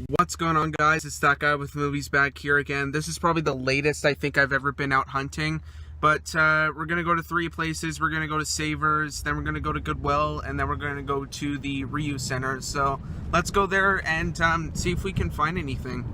What's going on, guys? It's that guy with movies back here again. This is probably the latest I think I've ever been out hunting, but we're gonna go to three places. We're gonna go to Savers, then we're gonna go to Goodwill, and then we're gonna go to the reuse center. So let's go there and see if we can find anything.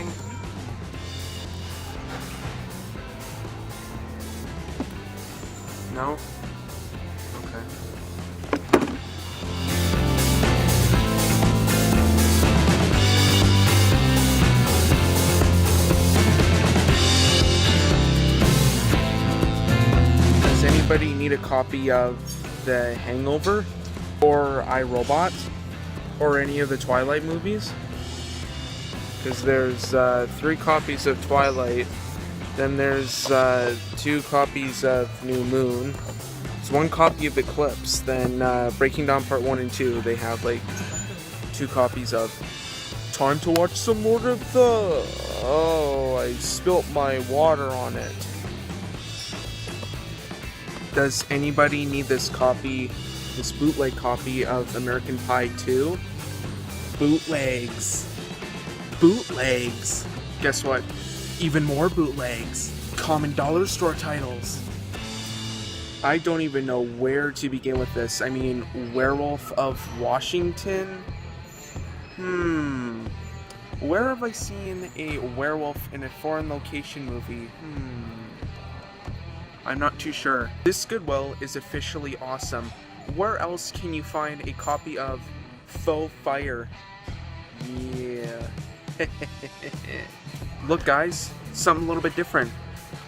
anything? No? Okay. Does anybody need a copy of The Hangover? Or iRobot? Or any of the Twilight movies? Because there's 3 copies of Twilight. Then there's 2 copies of New Moon. There's 1 copy of Eclipse. Then Breaking Dawn Part 1 and 2, they have like 2 copies of. Time to watch some more of the... Oh, I spilt my water on it. Does anybody need this copy, this bootleg copy of American Pie 2? Bootlegs. Bootlegs. Guess what? Even more bootlegs. Common dollar store titles. I don't even know where to begin with this. I mean, Werewolf of Washington? Where have I seen a werewolf in a foreign location movie? I'm not too sure. This Goodwill is officially awesome. Where else can you find a copy of Faux Fire? Yeah. Look guys, something a little bit different.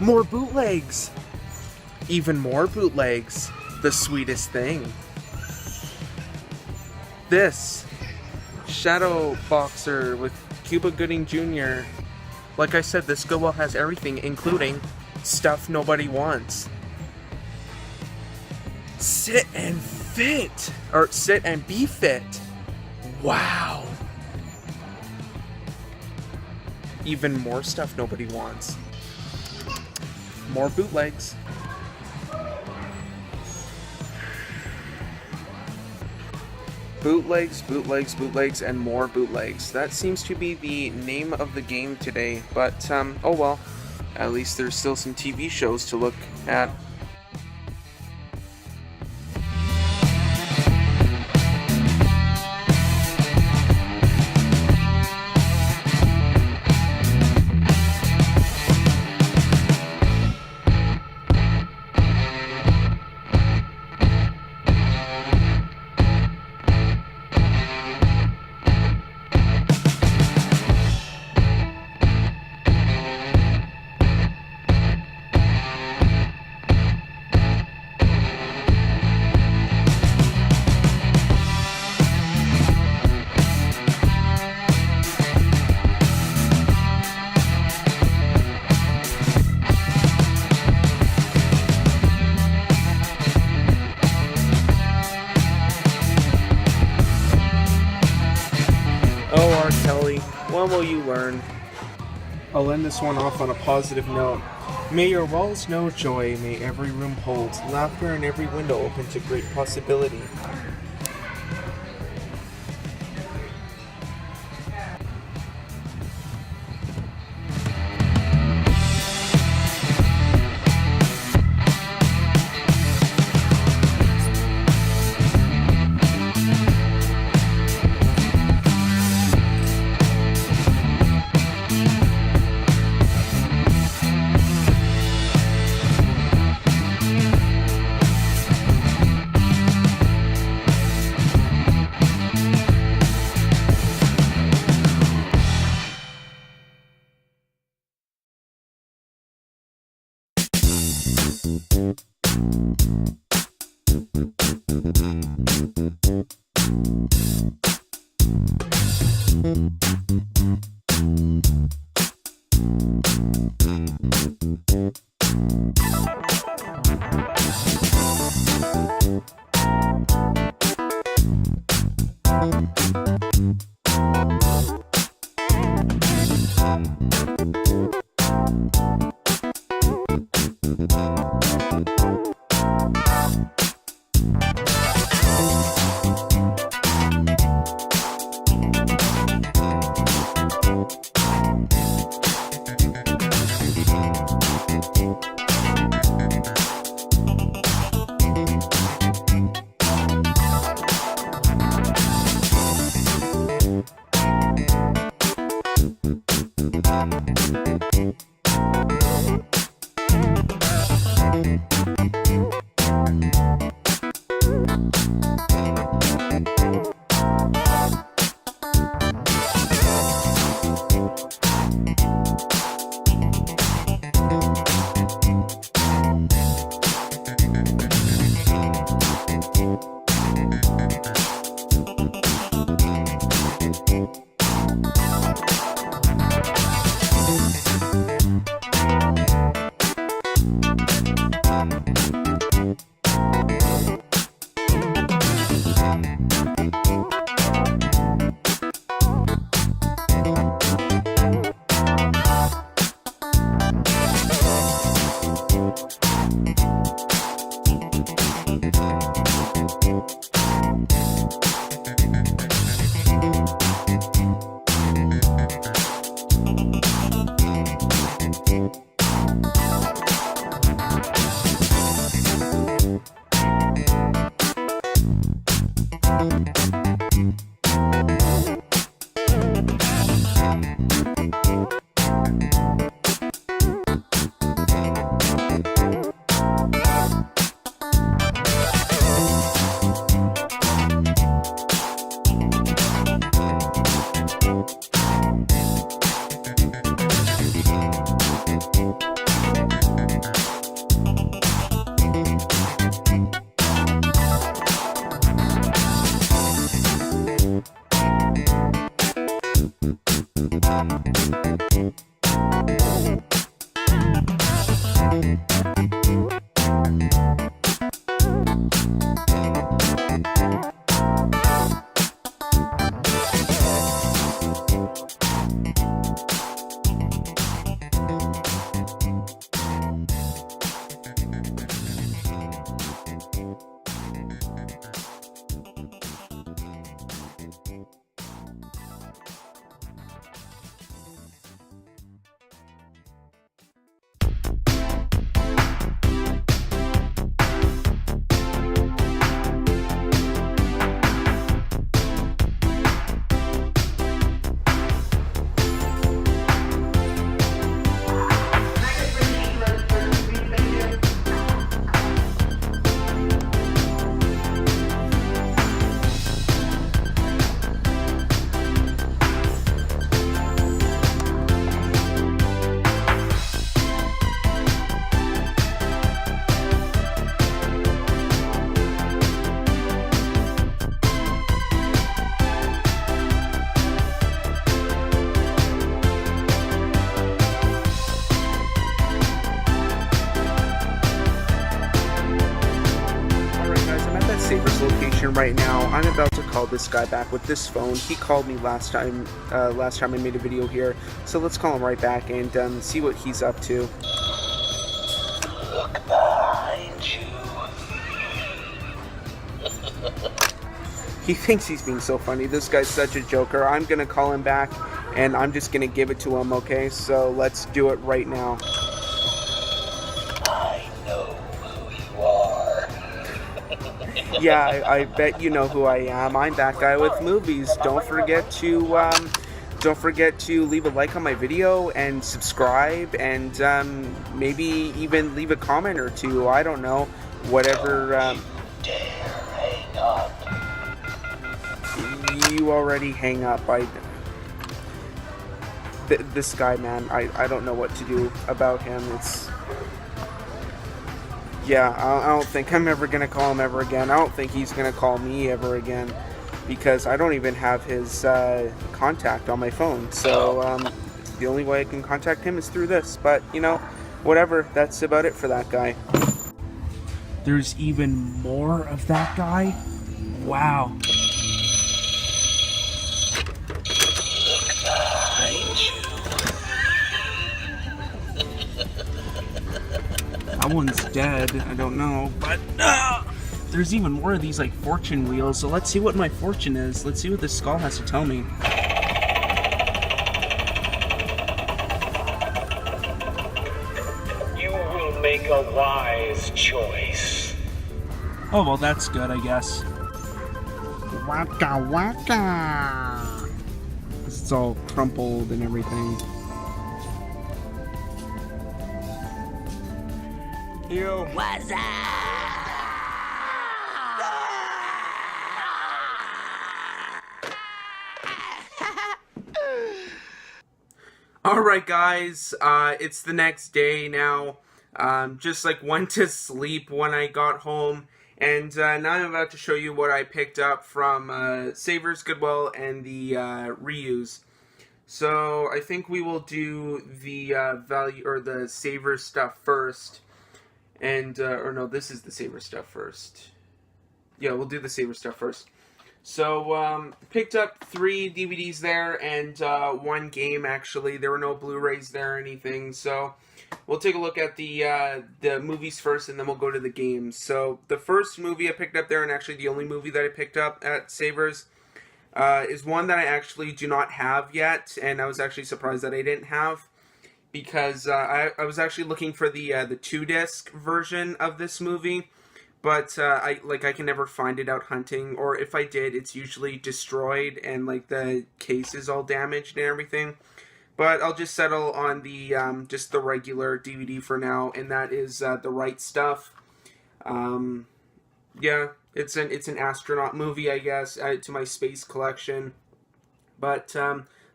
More bootlegs! Even more bootlegs. The sweetest thing. This Shadow Boxer with Cuba Gooding Jr. Like I said, this Goodwill has everything, including stuff nobody wants. Sit and fit! Or sit and be fit. Wow. Even more stuff nobody wants. More bootlegs. Bootlegs, bootlegs, bootlegs, and more bootlegs. That seems to be the name of the game today, but oh well. At least there's still some TV shows to look at. Oh, R. Kelly, when will you learn? I'll end this one off on a positive note. May your walls know joy, may every room hold laughter, and every window open to great possibility. Location right now. I'm about to call this guy back with this phone. He called me last time I made a video here, so let's call him right back and see what he's up to. Look behind you. He thinks he's being so funny. This guy's such a joker. I'm gonna call him back and I'm just gonna give it to him, okay? So let's do it right now. I know who you are. Yeah, I bet you know who I am. I'm that guy with movies. Don't forget to leave a like on my video and subscribe and maybe even leave a comment or two. I don't know, whatever. Dare hang up. You already hang up. This guy, man, I don't know what to do about him. Yeah, I don't think I'm ever going to call him ever again. I don't think he's going to call me ever again because I don't even have his contact on my phone. So the only way I can contact him is through this. But, you know, whatever. That's about it for that guy. There's even more of that guy? Wow. That one's dead. I don't know, but there's even more of these like fortune wheels. So let's see what my fortune is. Let's see what this skull has to tell me. You will make a wise choice. Oh well, that's good, I guess. Waka waka. It's all crumpled and everything. Yo. What's up? All Alright guys, it's the next day now. Just like went to sleep when I got home, and now I'm about to show you what I picked up from Savers, Goodwill, and the reuse. So I think we will do the value or the Savers stuff first, and or no, this is the Savers stuff first. Yeah, we'll do the Savers stuff first. So, picked up 3 DVDs there, and 1 game, actually. There were no Blu-rays there or anything, so we'll take a look at the movies first, and then we'll go to the games. So, the first movie I picked up there, and actually the only movie that I picked up at Savers, is one that I actually do not have yet, and I was actually surprised that I didn't have, because I was actually looking for the 2-disc version of this movie. But I can never find it out hunting, or if I did, it's usually destroyed and like the case is all damaged and everything. But I'll just settle on the just the regular DVD for now, and that is The Right Stuff. Yeah, it's an astronaut movie, I guess, to my space collection. But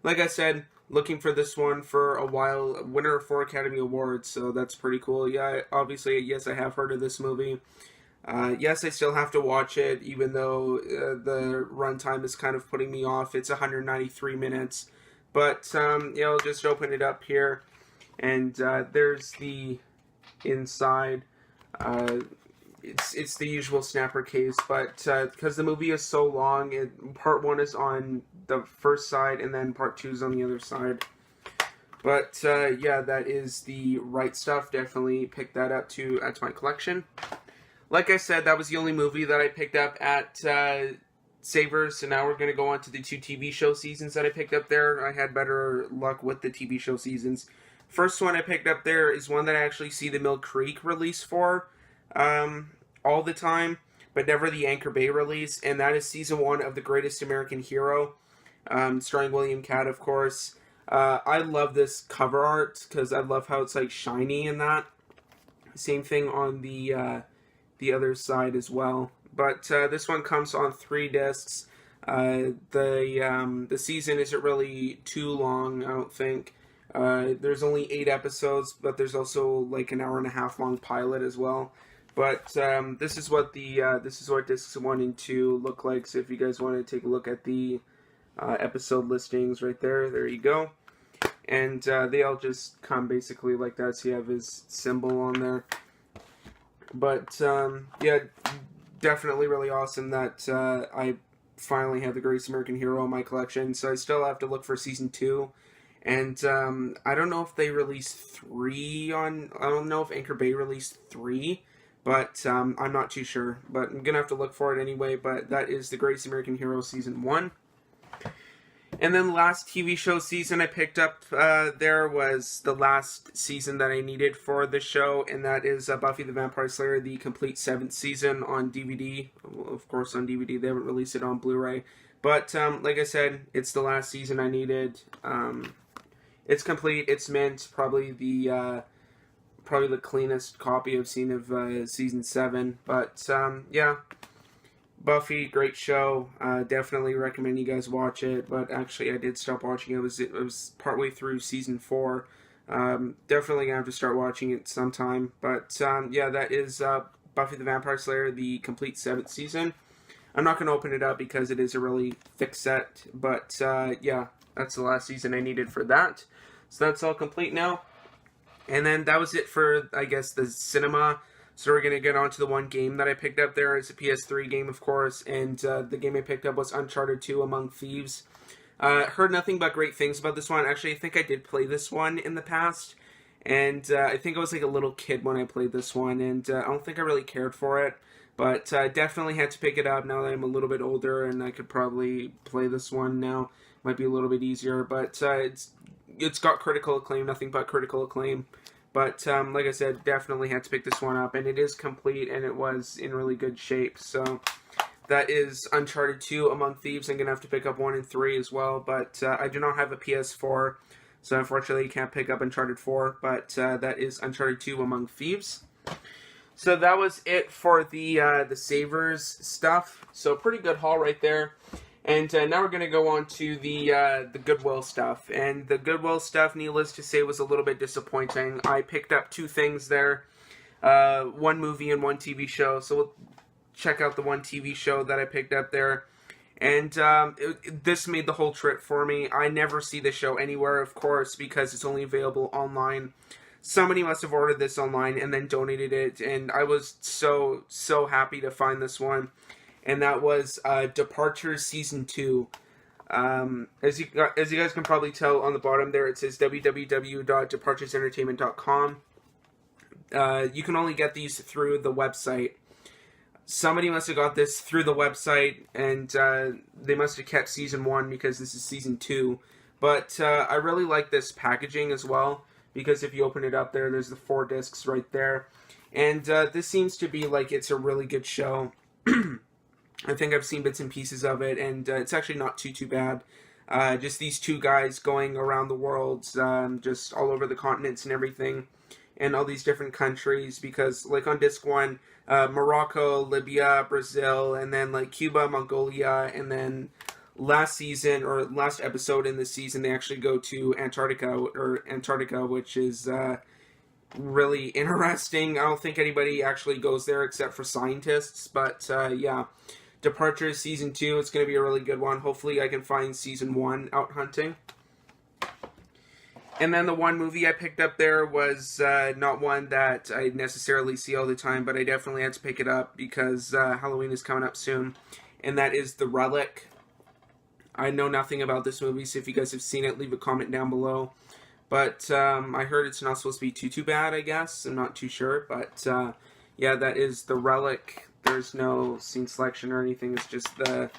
like I said, looking for this one for a while, winner of 4 Academy Awards, so that's pretty cool. Yeah, obviously, yes, I have heard of this movie. Yes, I still have to watch it, even though the runtime is kind of putting me off. It's 193 minutes. But, yeah, I'll just open it up here. And there's the inside. It's the usual snapper case, but because the movie is so long, part 1 is on the first side, and then part 2 is on the other side. But, yeah, that is The Right Stuff. Definitely pick that up to add to my collection. Like I said, that was the only movie that I picked up at Savers, so now we're going to go on to the 2 TV show seasons that I picked up there. I had better luck with the TV show seasons. First one I picked up there is one that I actually see the Mill Creek release for all the time, but never the Anchor Bay release, and that is Season 1 of The Greatest American Hero, starring William Catt, of course. I love this cover art, because I love how it's like shiny in that. Same thing on the other side as well, but this one comes on 3 discs. The season isn't really too long, I don't think. There's only 8 episodes, but there's also like an hour-and-a-half long pilot as well. But this is what discs 1 and 2 look like. So if you guys want to take a look at the episode listings right there you go. And they all just come basically like that. So you have his symbol on there. But, yeah, definitely really awesome that I finally have The Greatest American Hero in my collection. So I still have to look for Season 2. And I don't know if they released 3 on... I don't know if Anchor Bay released 3. But I'm not too sure. But I'm going to have to look for it anyway. But that is The Greatest American Hero Season 1. And then the last TV show season I picked up there was the last season that I needed for the show, and that is Buffy the Vampire Slayer, the complete 7th season on DVD. Of course, on DVD. They haven't released it on Blu-ray. But, like I said, it's the last season I needed. It's complete. It's mint. Probably the cleanest copy I've seen of Season 7. But, yeah. Buffy, great show. Definitely recommend you guys watch it. But actually, I did stop watching it. It was partway through Season 4. Definitely gonna have to start watching it sometime. But yeah, that is Buffy the Vampire Slayer, the complete 7th season. I'm not gonna open it up because it is a really thick set. But yeah, that's the last season I needed for that. So that's all complete now. And then that was it for, I guess, the cinema. So we're going to get on to the one game that I picked up there. It's a PS3 game, of course, and the game I picked up was Uncharted 2 Among Thieves. Heard nothing but great things about this one. Actually, I think I did play this one in the past, and I think I was like a little kid when I played this one, and I don't think I really cared for it, but definitely had to pick it up now that I'm a little bit older, and I could probably play this one now. Might be a little bit easier, but it's got critical acclaim, nothing but critical acclaim. But, like I said, definitely had to pick this one up, and it is complete, and it was in really good shape, so that is Uncharted 2 Among Thieves. I'm going to have to pick up 1 and 3 as well, but I do not have a PS4, so unfortunately you can't pick up Uncharted 4, but that is Uncharted 2 Among Thieves. So that was it for the Savers stuff, so pretty good haul right there. And now we're going to go on to the Goodwill stuff. And the Goodwill stuff, needless to say, was a little bit disappointing. I picked up two things there, one movie and one TV show. So we'll check out the one TV show that I picked up there. And this made the whole trip for me. I never see the show anywhere, of course, because it's only available online. Somebody must have ordered this online and then donated it. And I was so happy to find this one. And that was Departures Season 2. As you guys can probably tell on the bottom there, it says www.departuresentertainment.com. You can only get these through the website. Somebody must have got this through the website, and they must have kept Season 1 because this is Season 2. But I really like this packaging as well, because if you open it up there, there's the 4 discs right there. And this seems to be like it's a really good show. I think I've seen bits and pieces of it, and it's actually not too bad. Just these two guys going around the world, just all over the continents and everything, and all these different countries, because, like, on disc 1, Morocco, Libya, Brazil, and then, like, Cuba, Mongolia, and then last season, or last episode in the season, they actually go to Antarctica, which is really interesting. I don't think anybody actually goes there except for scientists, but yeah. Departures Season 2, it's going to be a really good one. Hopefully I can find Season 1 out hunting. And then the one movie I picked up there was not one that I necessarily see all the time, but I definitely had to pick it up because Halloween is coming up soon. And that is The Relic. I know nothing about this movie, so if you guys have seen it, leave a comment down below. But I heard it's not supposed to be too bad, I guess. I'm not too sure, but yeah, that is The Relic. There's no scene selection or anything. It's just the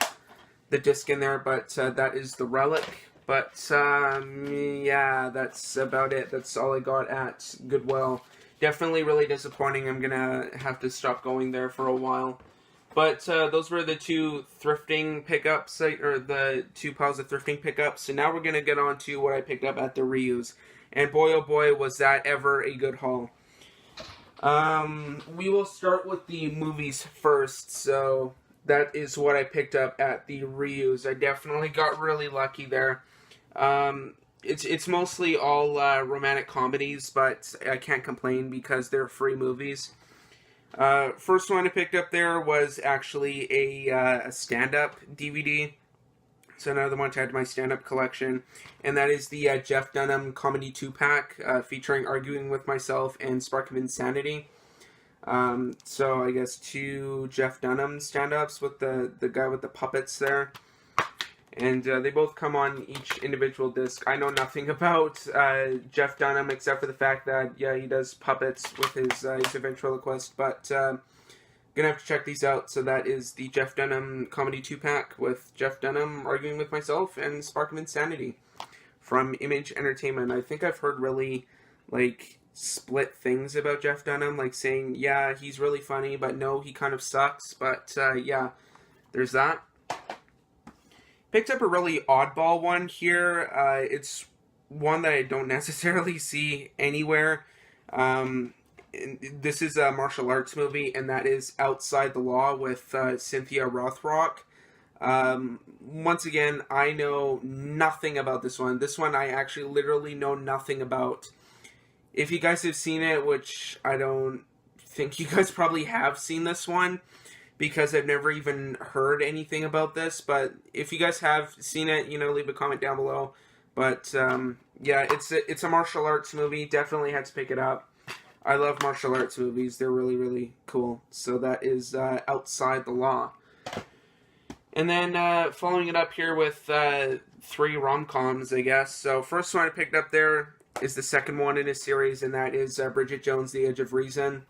disc in there. But that is The Relic. But yeah, that's about it. That's all I got at Goodwill. Definitely really disappointing. I'm gonna have to stop going there for a while. But those were the two thrifting pickups, or the two piles of thrifting pickups. So now we're gonna get on to what I picked up at the reuse. And boy, oh boy, was that ever a good haul. We will start with the movies first, so that is what I picked up at the reuse. I definitely got really lucky there. It's mostly all romantic comedies, but I can't complain because they're free movies. First one I picked up there was actually a stand-up DVD. So another one to add to my stand-up collection, and that is the Jeff Dunham Comedy 2-pack featuring Arguing With Myself and Spark of Insanity. So I guess two Jeff Dunham stand-ups with the guy with the puppets there. And they both come on each individual disc. I know nothing about Jeff Dunham except for the fact that, yeah, he does puppets with he's a ventriloquist, but gonna have to check these out. So that is the Jeff Dunham Comedy 2-pack with Jeff Dunham Arguing With Myself and Spark of Insanity from Image Entertainment. I think I've heard really, like, split things about Jeff Dunham, like saying, yeah, he's really funny, but no, he kind of sucks. But yeah, there's that. Picked up a really oddball one here. It's one that I don't necessarily see anywhere. This is a martial arts movie, and that is Outside the Law with Cynthia Rothrock. Once again, I know nothing about this one. This one I actually literally know nothing about. If you guys have seen it, which I don't think you guys probably have seen this one, because I've never even heard anything about this, but if you guys have seen it, you know, leave a comment down below. But yeah, it's a martial arts movie. Definitely had to pick it up. I love martial arts movies. They're really cool. So that is Outside the Law. And then following it up here with 3 rom-coms, I guess. So first one I picked up there is the second one in a series, and that is Bridget Jones' The Edge of Reason.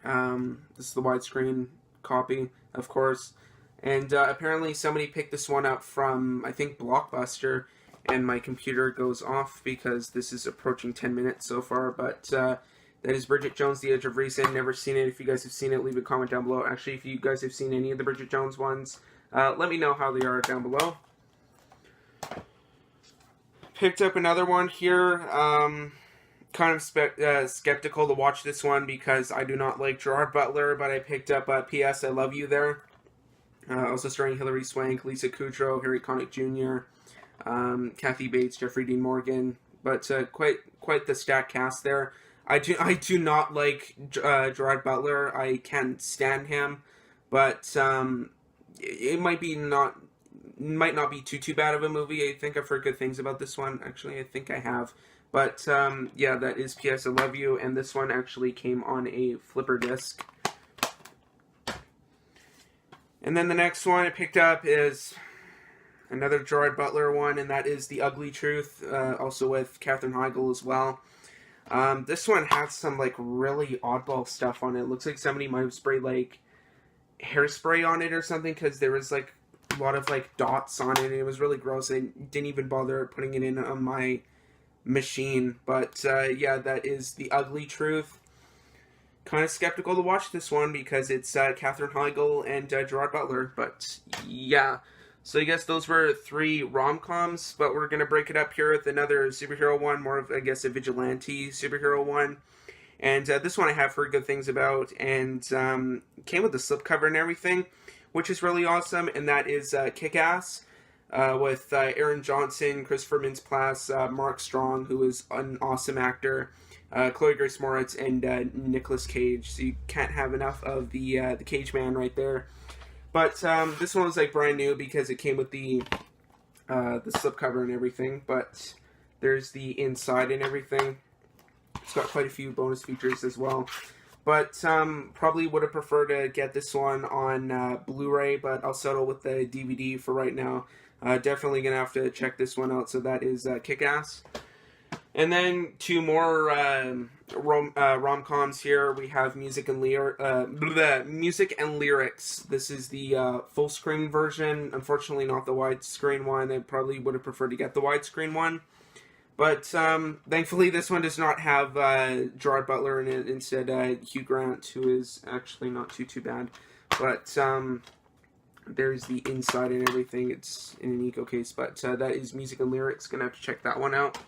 This is the widescreen copy, of course. And apparently somebody picked this one up from, I think, Blockbuster, and my computer goes off because this is approaching 10 minutes so far, but that is Bridget Jones' The Edge of Reason. Never seen it. If you guys have seen it, leave a comment down below. Actually, if you guys have seen any of the Bridget Jones ones, let me know how they are down below. Picked up another one here. Kind of skeptical to watch this one because I do not like Gerard Butler, but I picked up P.S. I Love You there. Also starring Hilary Swank, Lisa Kudrow, Harry Connick Jr., Kathy Bates, Jeffrey Dean Morgan, but quite the stacked cast there. I do not like Gerard Butler. I can't stand him, but it might not be too bad of a movie. I think I've heard good things about this one. Actually, I think I have. But yeah, that is P.S. I Love You, and this one actually came on a flipper disc. And then the next one I picked up is another Gerard Butler one, and that is The Ugly Truth, also with Katherine Heigl as well. This one has some like really oddball stuff on it. It looks like somebody might have sprayed like hairspray on it or something, because there was like a lot of like dots on it, and it was really gross. I didn't even bother putting it in on my machine. But yeah, that is The Ugly Truth. Kind of skeptical to watch this one because it's Katherine Heigl and Gerard Butler, but yeah. So I guess those were 3 rom-coms, but we're going to break it up here with another superhero one, more of, I guess, a vigilante superhero one. And this one I have heard good things about, and came with the slipcover and everything, which is really awesome, and that is Kick-Ass, with Aaron Johnson, Christopher Mintz-Plasse, Mark Strong, who is an awesome actor, Chloe Grace Moretz, and Nicolas Cage. So you can't have enough of the Cage Man right there. But this one was like brand new because it came with the slipcover and everything. But there's the inside and everything. It's got quite a few bonus features as well. But probably would have preferred to get this one on Blu-ray, but I'll settle with the DVD for right now. Definitely gonna have to check this one out. So that is Kick-Ass. And then 2 more rom-coms here. We have Music and Lyrics. This is the full screen version. Unfortunately, not the widescreen one. I probably would have preferred to get the widescreen one. But thankfully, this one does not have Gerard Butler in it. Instead, Hugh Grant, who is actually not too bad. But there's the inside and everything. It's in an eco case. But that is Music and Lyrics. Gonna have to check that one out.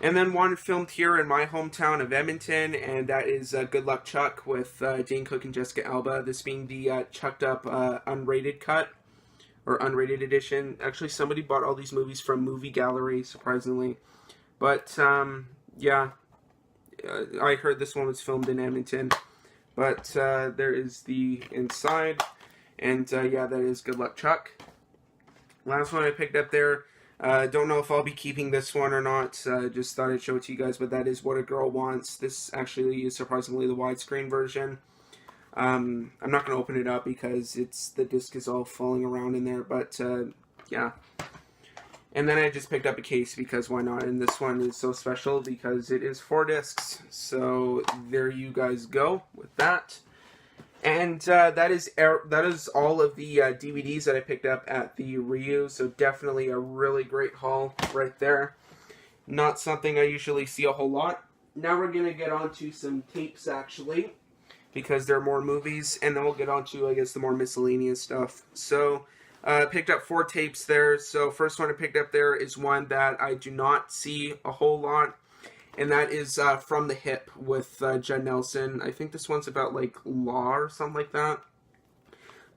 And then one filmed here in my hometown of Edmonton, and that is Good Luck Chuck with Jane Cook and Jessica Alba. This being the chucked up unrated cut, or unrated edition. Actually, somebody bought all these movies from Movie Gallery, surprisingly. But, yeah, I heard this one was filmed in Edmonton. But there is the inside, and yeah, that is Good Luck Chuck. Last one I picked up there. Don't know if I'll be keeping this one or not. Just thought I'd show it to you guys, but that is What a Girl Wants. This actually is surprisingly the widescreen version. I'm not going to open it up because the disc is all falling around in there, but yeah. And then I just picked up a case because why not? And this one is so special because it is 4 discs. So there you guys go with that. And that is all of the DVDs that I picked up at the Ryu, so definitely a really great haul right there. Not something I usually see a whole lot. Now we're going to get on to some tapes, actually, because there are more movies, and then we'll get on to, I guess, the more miscellaneous stuff. So, I picked up 4 tapes there. So, first one I picked up there is one that I do not see a whole lot. And that is From the Hip with Judd Nelson. I think this one's about, like, law or something like that.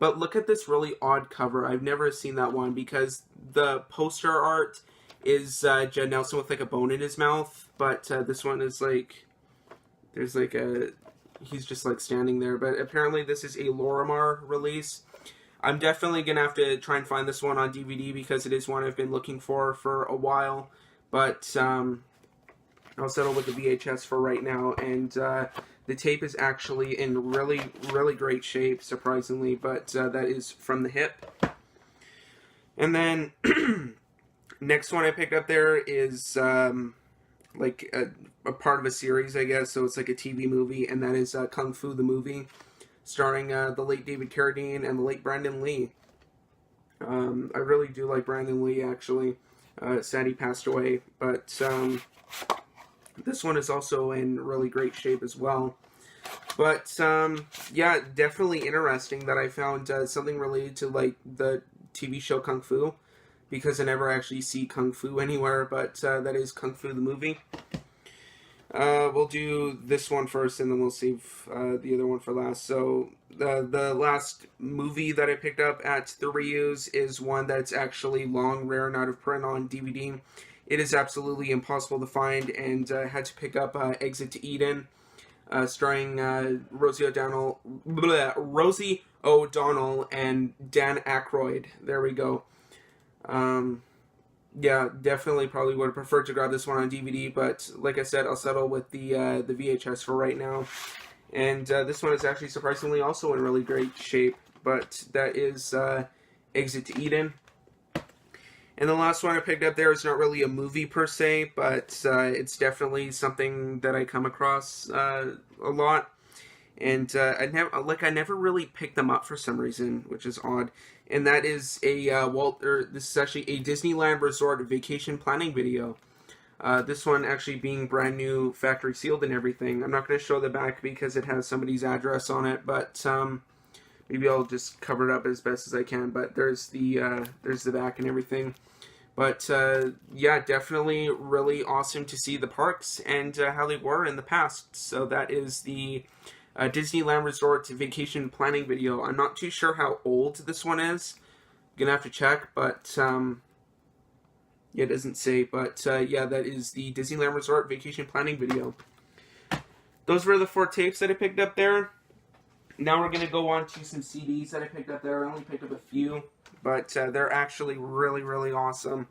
But look at this really odd cover. I've never seen that one because the poster art is Judd Nelson with, like, a bone in his mouth. But this one is, like, there's, like, he's just, like, standing there. But apparently this is a Lorimar release. I'm definitely going to have to try and find this one on DVD because it is one I've been looking for a while. But I'll settle with the VHS for right now, and the tape is actually in really, really great shape, surprisingly, but that is From the Hip. And then, next one I picked up there is, like, a part of a series, I guess, so it's like a TV movie, and that is Kung Fu, the movie, starring the late David Carradine and the late Brandon Lee. I really do like Brandon Lee, actually. Sad he passed away, but this one is also in really great shape as well. But, yeah, definitely interesting that I found something related to, like, the TV show Kung Fu, because I never actually see Kung Fu anywhere, but that is Kung Fu the movie. We'll do this one first, and then we'll save the other one for last. So the last movie that I picked up at the reuse is one that's actually long, rare, and out of print on DVD. It is absolutely impossible to find, and I had to pick up Exit to Eden, starring Rosie O'Donnell and Dan Aykroyd. There we go. Yeah, definitely probably would have preferred to grab this one on DVD, but like I said, I'll settle with the VHS for right now. And this one is actually surprisingly also in really great shape, but that is Exit to Eden. And the last one I picked up there is not really a movie per se, but it's definitely something that I come across a lot. And I never really picked them up for some reason, which is odd. And that is a this is actually a Disneyland Resort vacation planning video. This one actually being brand new, factory sealed and everything. I'm not going to show the back because it has somebody's address on it, but maybe I'll just cover it up as best as I can. But there's the back and everything. But yeah, definitely really awesome to see the parks and how they were in the past. So that is the Disneyland Resort vacation planning video. I'm not too sure how old this one is. I'm gonna have to check, but yeah, it doesn't say. But yeah, that is the Disneyland Resort vacation planning video. Those were the 4 tapes that I picked up there. Now we're gonna go on to some CDs that I picked up there. I only picked up a few, but they're actually really, really awesome.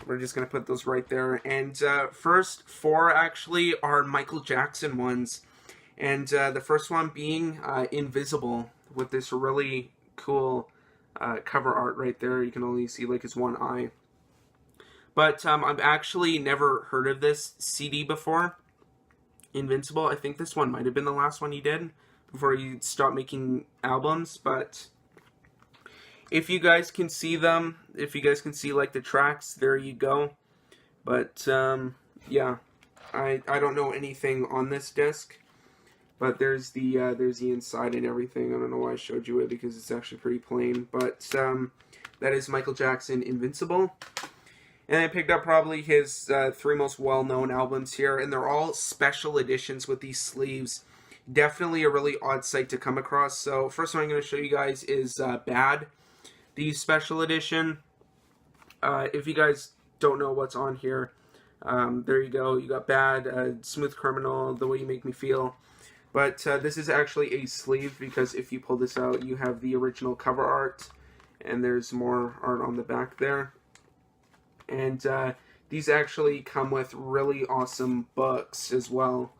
We're just gonna put those right there. And first 4 actually are Michael Jackson ones. And the first one being Invisible, with this really cool cover art right there. You can only see like his one eye. But I've actually never heard of this CD before. Invincible. I think this one might have been the last one he did before he stopped making albums. But if you guys can see them, if you guys can see like the tracks, there you go. But yeah, I don't know anything on this disc. But there's the inside and everything. I don't know why I showed you it because it's actually pretty plain. But that is Michael Jackson, Invincible. And I picked up probably his 3 most well-known albums here. And they're all special editions with these sleeves. Definitely a really odd sight to come across. So first one I'm going to show you guys is Bad, the special edition. If you guys don't know what's on here, there you go. You got Bad, Smooth Criminal, The Way You Make Me Feel. But this is actually a sleeve because if you pull this out, you have the original cover art. And there's more art on the back there. And these actually come with really awesome books as well.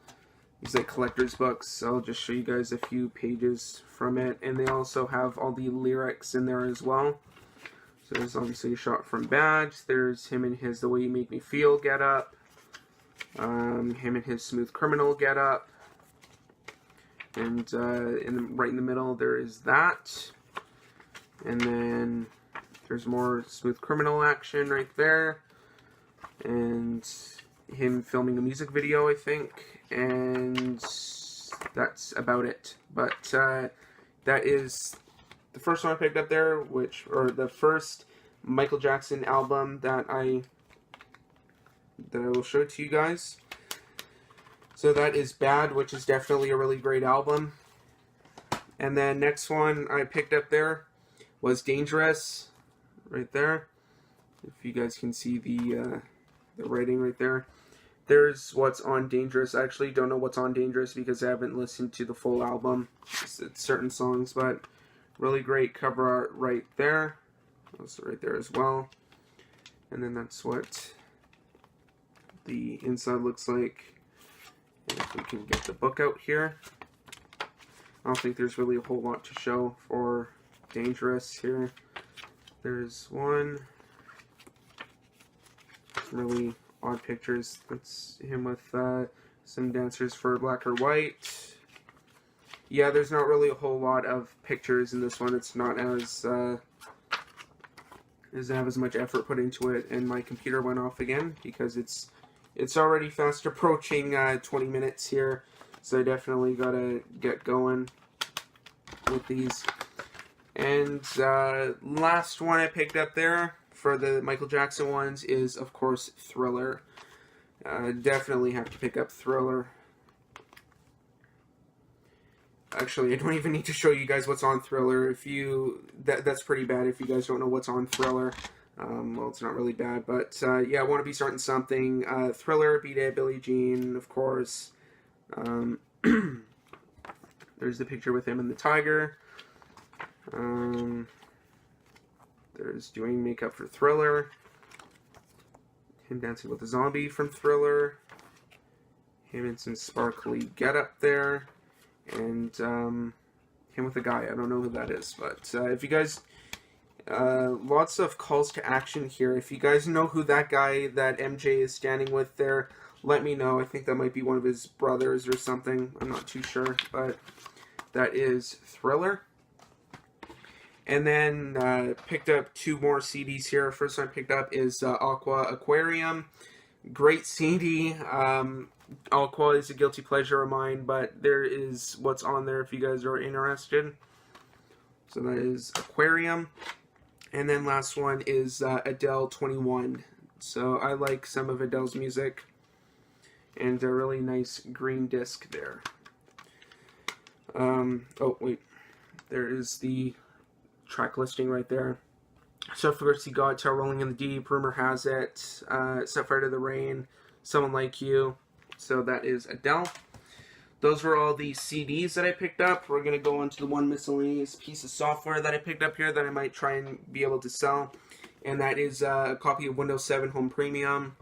These like collector's books. So I'll just show you guys a few pages from it. And they also have all the lyrics in there as well. So there's obviously a shot from Bad. There's him in his The Way You Make Me Feel get up. Him in his Smooth Criminal get up. And right in the middle there is that. And then there's more Smooth Criminal action right there. And him filming a music video, I think. And that's about it. But that is the first one I picked up there, or the first Michael Jackson album that I will show to you guys. So that is Bad, which is definitely a really great album. And then next one I picked up there was Dangerous, right there. If you guys can see the writing right there. There's what's on Dangerous. I actually don't know what's on Dangerous because I haven't listened to the full album. It's certain songs, but really great cover art right there. Also right there as well. And then that's what the inside looks like. And if we can get the book out here. I don't think there's really a whole lot to show for Dangerous here. There's one. Some really odd pictures. That's him with some dancers for Black or White. Yeah, there's not really a whole lot of pictures in this one. It's not as doesn't have as much effort put into it, and my computer went off again because it's already fast approaching 20 minutes here, so I definitely gotta get going with these. And last one I picked up there for the Michael Jackson ones is, of course, Thriller. Definitely have to pick up Thriller. Actually, I don't even need to show you guys what's on Thriller. If you that's pretty bad if you guys don't know what's on Thriller. Well, it's not really bad, but yeah, I want to be starting something. Thriller, Beat It, Billie Jean, of course. There's the picture with him and the tiger. There's doing makeup for Thriller. Him dancing with a zombie from Thriller. Him in some sparkly getup there. And him with a guy. I don't know who that is, but if you guys... lots of calls to action here. If you guys know who that guy that MJ is standing with there, let me know. I think that might be one of his brothers or something. I'm not too sure, but that is Thriller. And then picked up 2 more CDs here. First one I picked up is Aqua Aquarium. Great CD. Aqua is a guilty pleasure of mine, but there is what's on there if you guys are interested. So that is Aquarium. And then last one is Adele 21. So I like some of Adele's music. And a really nice green disc there. Oh, wait. There is the track listing right there. So first you got Rolling in the Deep, Rumor Has It, Set Fire to the Rain, Someone Like You. So that is Adele. Those were all the CDs that I picked up. We're going to go on to the one miscellaneous piece of software that I picked up here that I might try and be able to sell. And that is a copy of Windows 7 Home Premium.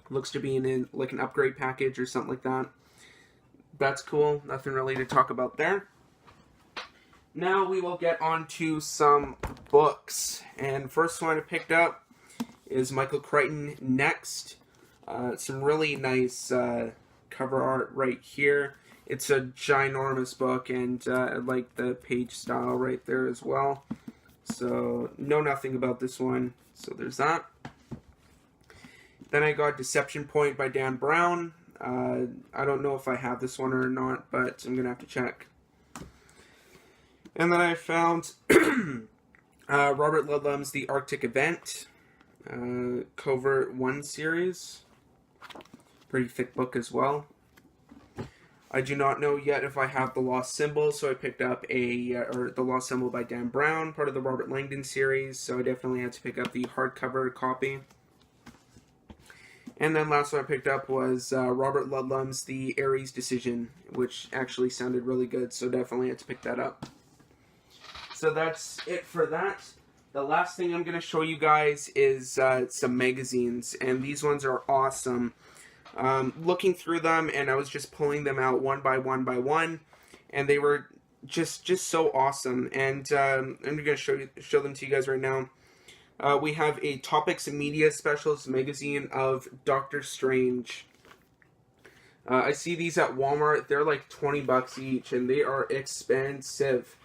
Looks to be in like an upgrade package or something like that. That's cool. Nothing really to talk about there. Now we will get on to some books. And first one I picked up is Michael Crichton Next. Some really nice cover art right here. It's a ginormous book, and I like the page style right there as well. So, know nothing about this one. So there's that. Then I got Deception Point by Dan Brown. I don't know if I have this one or not, but I'm going to have to check. And then I found Robert Ludlum's The Arctic Event, Covert 1 series. Pretty thick book as well. I do not know yet if I have The Lost Symbol, so I picked up The Lost Symbol by Dan Brown, part of the Robert Langdon series, so I definitely had to pick up the hardcover copy. And then last one I picked up was Robert Ludlum's The Aries Decision, which actually sounded really good, so definitely had to pick that up. So that's it for that. The last thing I'm going to show you guys is some magazines, and these ones are awesome. Looking through them, and I was just pulling them out one by one, and they were just so awesome. And I'm going to show them to you guys right now. We have a Topics and Media Specials magazine of Doctor Strange. I see these at Walmart. They're like $20 each, and they are expensive.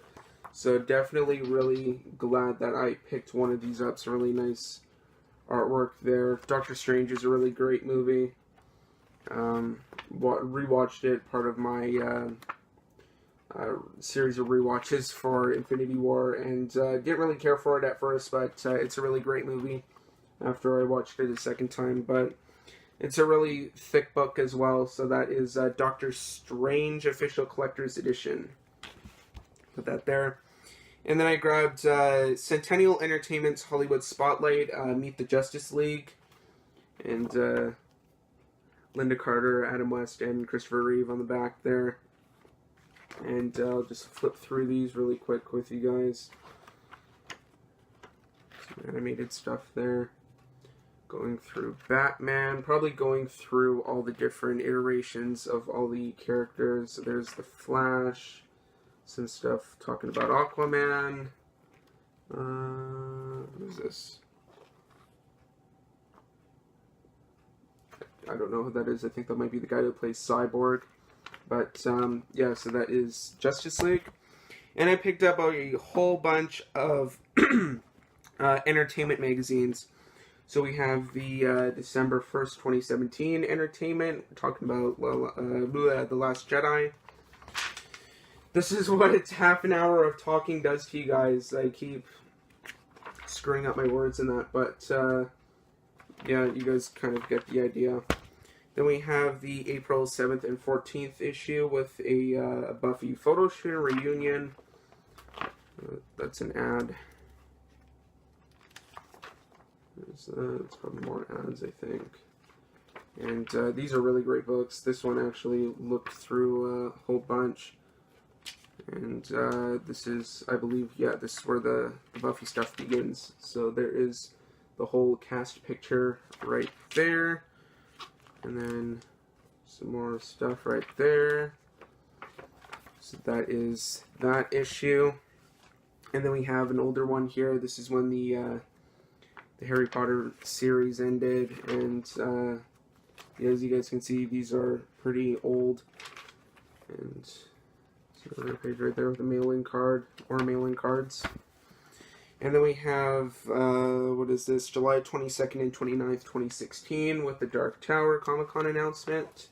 So definitely really glad that I picked one of these up. Some really nice artwork there. Doctor Strange is a really great movie. Rewatched it, part of my series of rewatches for Infinity War, and didn't really care for it at first, but it's a really great movie after I watched it a second time. But it's a really thick book as well, so that is Doctor Strange Official Collector's Edition. Put that there. And then I grabbed Centennial Entertainment's Hollywood Spotlight, Meet the Justice League, and Linda Carter, Adam West, and Christopher Reeve on the back there. And I'll just flip through these really quick with you guys. Some animated stuff there. Going through Batman, probably going through all the different iterations of all the characters. So there's the Flash, some stuff talking about Aquaman. What is this? I don't know who that is. I think that might be the guy who plays Cyborg. But, yeah, so that is Justice League. And I picked up a whole bunch of entertainment magazines. So we have the December 1st, 2017 Entertainment. We're talking about The Last Jedi. This is what it's half an hour of talking does to you guys. I keep screwing up my words in that. But, yeah, you guys kind of get the idea. Then we have the April 7th and 14th issue with a Buffy photo shoot reunion. That's an ad. It's probably more ads, I think. And these are really great books. This one actually looked through a whole bunch. And this is, I believe, yeah, this is where the Buffy stuff begins. So there is the whole cast picture right there. And then some more stuff right there. So that is that issue. And then we have an older one here. This is when the Harry Potter series ended. And yeah, as you guys can see, these are pretty old. And another page right there with a mailing card, or mailing cards. And then we have, what is this, July 22nd and 29th, 2016, with the Dark Tower Comic-Con announcement.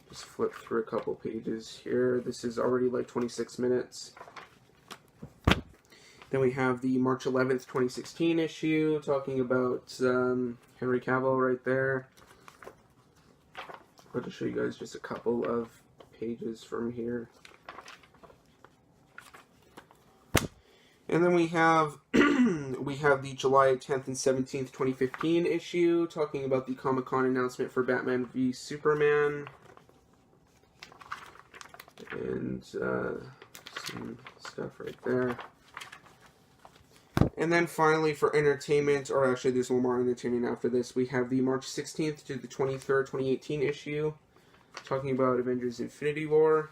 Just flip through a couple pages here. This is already like 26 minutes. Then we have the March 11th, 2016 issue, talking about Henry Cavill right there. I'll just show you guys just a couple of pages from here. And then we have the July 10th and 17th, 2015 issue, talking about the Comic-Con announcement for Batman v Superman. And some stuff right there. And then finally, for entertainment, or actually there's one more entertainment after this, we have the March 16th to the 23rd, 2018 issue, talking about Avengers Infinity War.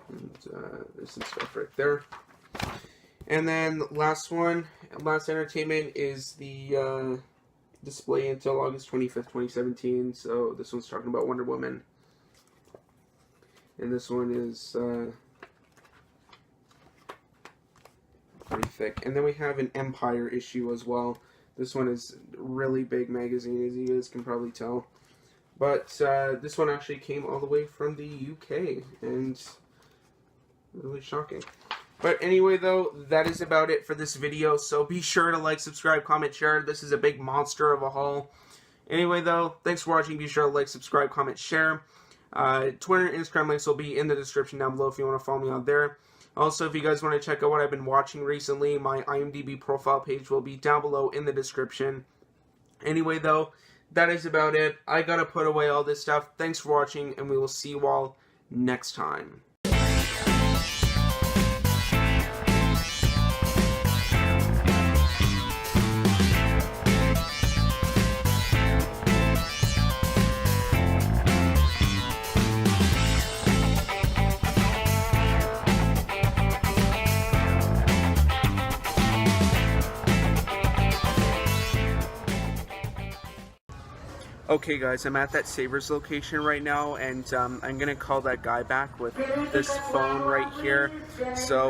And there's some stuff right there. And then last entertainment is the display until August 25th, 2017. So this one's talking about Wonder Woman. And this one is pretty thick. And then we have an Empire issue as well. This one is a really big magazine, as you guys can probably tell. But this one actually came all the way from the UK. And really shocking. But anyway, though, that is about it for this video. So be sure to like, subscribe, comment, share. This is a big monster of a haul. Anyway, though, thanks for watching. Be sure to like, subscribe, comment, share. Twitter and Instagram links will be in the description down below if you want to follow me on there. Also, if you guys want to check out what I've been watching recently, my IMDb profile page will be down below in the description. Anyway, though, that is about it. I gotta put away all this stuff. Thanks for watching, and we will see you all next time. Okay guys, I'm at that Savers location right now, and I'm going to call that guy back with this phone right here. So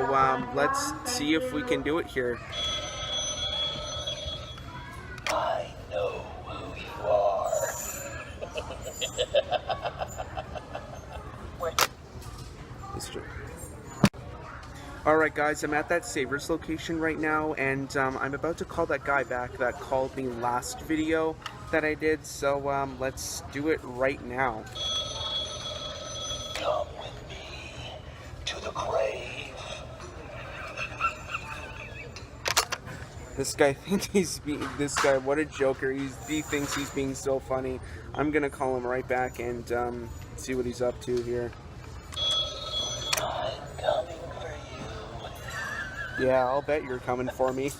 let's see if we can do it here. I know who you are. Alright guys, I'm at that Savers location right now, and I'm about to call that guy back that called me last video that I did, so let's do it right now. Come with me to the grave. This guy thinks he's being, what a joker. He thinks he's being so funny. I'm gonna call him right back and see what he's up to here. I'm coming for you. Yeah, I'll bet you're coming for me.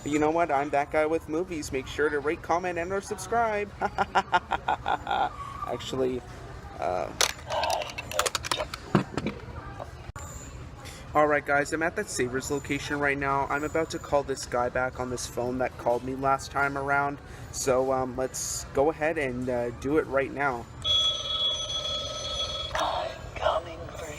You know what? I'm that guy with movies. Make sure to rate, comment, and or subscribe. Actually, alright guys, I'm at that Savers location right now. I'm about to call this guy back on this phone that called me last time around. So let's go ahead and do it right now. I'm coming for you.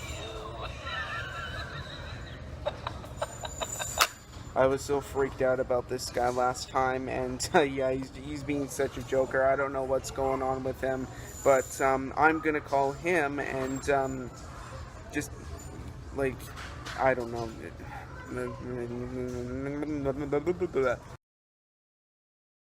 I was so freaked out about this guy last time, and yeah, he's being such a joker. I don't know what's going on with him, but I'm gonna call him and just like, I don't know.